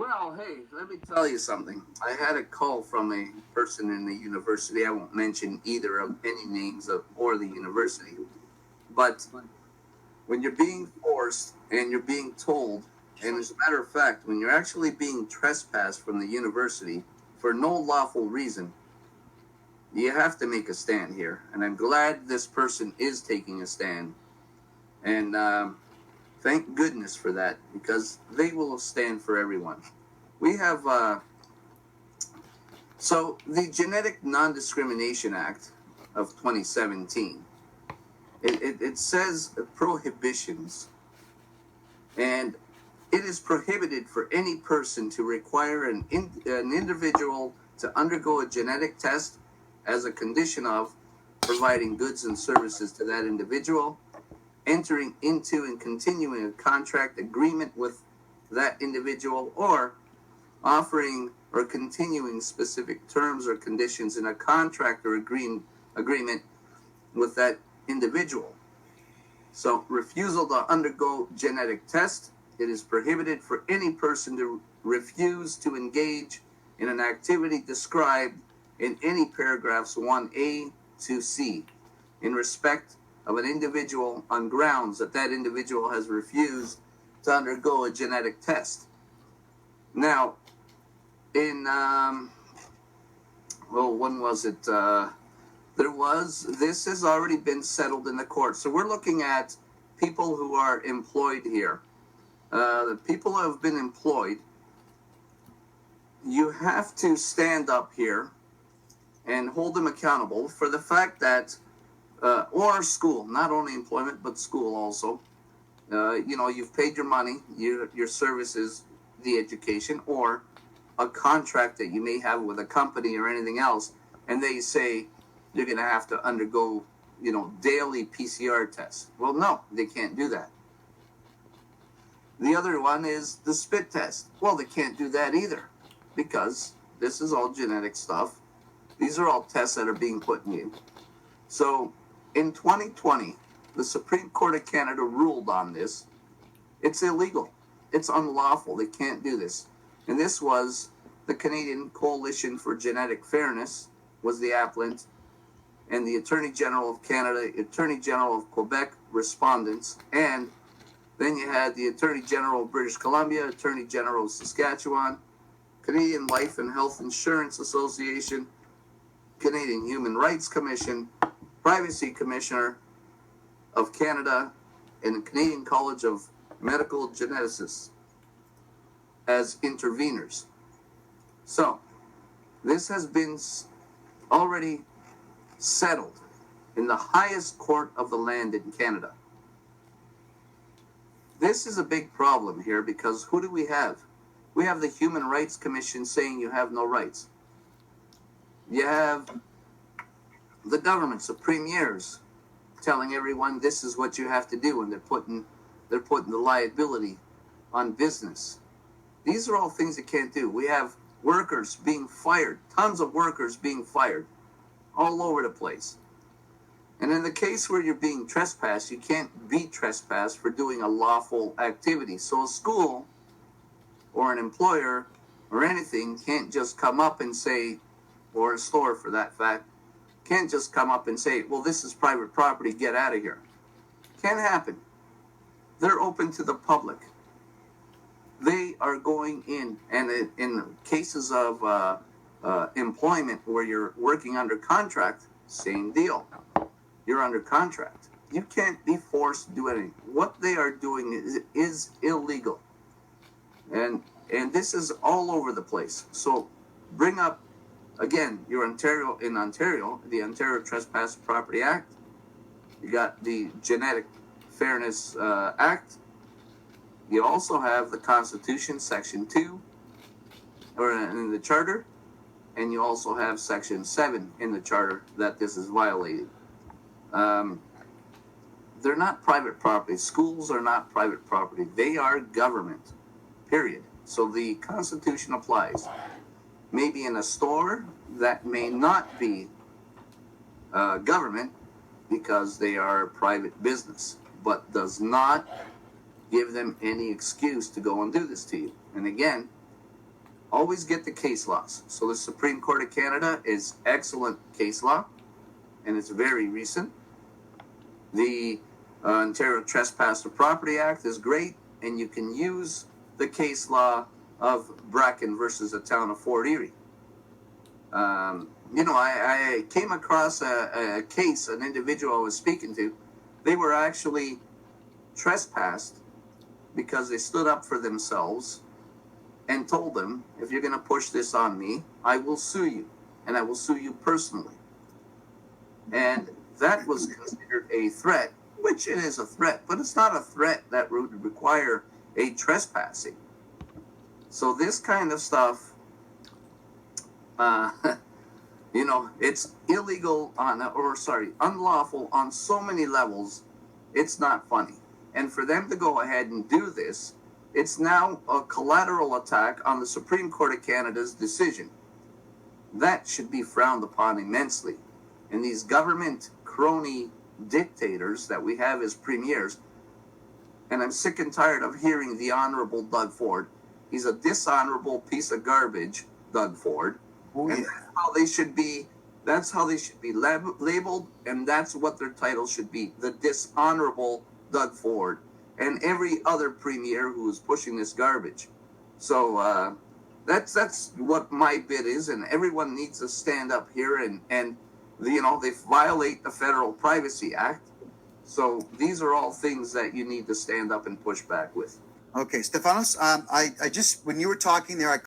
Well, hey, let me tell you something. I had a call from a person in the university. I won't mention either of any names of or the university. But when you're being forced and you're being told, and as a matter of fact, when you're actually being trespassed from the university for no lawful reason, you have to make a stand here. And I'm glad this person is taking a stand. And thank goodness for that, because they will stand for everyone. We have So the Genetic Non-Discrimination Act of 2017, it says prohibitions, and it is prohibited for any person to require an individual to undergo a genetic test as a condition of providing goods and services to that individual, entering into and continuing a contract agreement with that individual, or offering or continuing specific terms or conditions in a contract or agreement with that individual. So, refusal to undergo genetic test. It is prohibited for any person to refuse to engage in an activity described in any paragraphs 1A to C in respect of an individual on grounds that that individual has refused to undergo a genetic test. Now, in when was it? This has already been settled in the court. So we're looking at people who are employed here. The people who have been employed, you have to stand up here and hold them accountable for the fact that, or school, not only employment, but school also. You've paid your money, your services, the education, or a contract that you may have with a company or anything else, and they say you're going to have to undergo, daily PCR tests. Well, no, they can't do that. The other one is the spit test. Well, they can't do that either, because this is all genetic stuff. These are all tests that are being put in you. So, in 2020, the Supreme Court of Canada ruled on this. It's illegal. It's unlawful. They can't do this. And this was the Canadian Coalition for Genetic Fairness was the appellant, and the Attorney General of Canada, Attorney General of Quebec respondents, and then you had the Attorney General of British Columbia, Attorney General of Saskatchewan, Canadian Life and Health Insurance Association, Canadian Human Rights Commission, Privacy Commissioner of Canada, and the Canadian College of Medical Geneticists as interveners. So, this has been already settled in the highest court of the land in Canada. This is a big problem here, because who do we have? We have the Human Rights Commission saying you have no rights. You have the government's, the premiers, telling everyone this is what you have to do, and they're putting the liability on business. These are all things you can't do. We have workers being fired, tons of workers being fired all over the place. And in the case where you're being trespassed, you can't be trespassed for doing a lawful activity. So a school or an employer or anything can't just come up and say, or a store for that fact, can't just come up and say, well, this is private property, get out of here. Can't happen. They're open to the public. They are going in, and in cases of employment where you're working under contract, same deal. You're under contract. You can't be forced to do anything. What they are doing is illegal. And this is all over the place. So bring up, again, in Ontario, the Ontario Trespass Property Act. You got the Genetic Fairness Act. You also have the Constitution, Section 2, or in the Charter, and you also have Section 7 in the Charter that this is violated. They're not private property. Schools are not private property. They are government, period. So the Constitution applies. Maybe in a store that may not be government because they are a private business, but does not give them any excuse to go and do this to you. And again, always get the case laws. So the Supreme Court of Canada is excellent case law, and it's very recent. The Ontario Trespass to Property Act is great, and you can use the case law of Bracken versus the town of Fort Erie. I came across a case, an individual I was speaking to. They were actually trespassed because they stood up for themselves and told them, if you're going to push this on me, I will sue you, and I will sue you personally. And that was considered a threat, which it is a threat, but it's not a threat that would require a trespassing. So this kind of stuff, it's illegal unlawful on so many levels, it's not funny. And for them to go ahead and do this, it's now a collateral attack on the Supreme Court of Canada's decision. That should be frowned upon immensely. And these government crony dictators that we have as premiers, and I'm sick and tired of hearing the Honorable Doug Ford. He's a dishonorable piece of garbage, Doug Ford. Oh, and yeah. That's how they should be labeled, and that's what their title should be, the dishonorable Doug Ford, and every other premier who is pushing this garbage. So that's what my bit is, and everyone needs to stand up here and they violate the Federal Privacy Act. So these are all things that you need to stand up and push back with. Okay, Stefanos, I just, when you were talking there,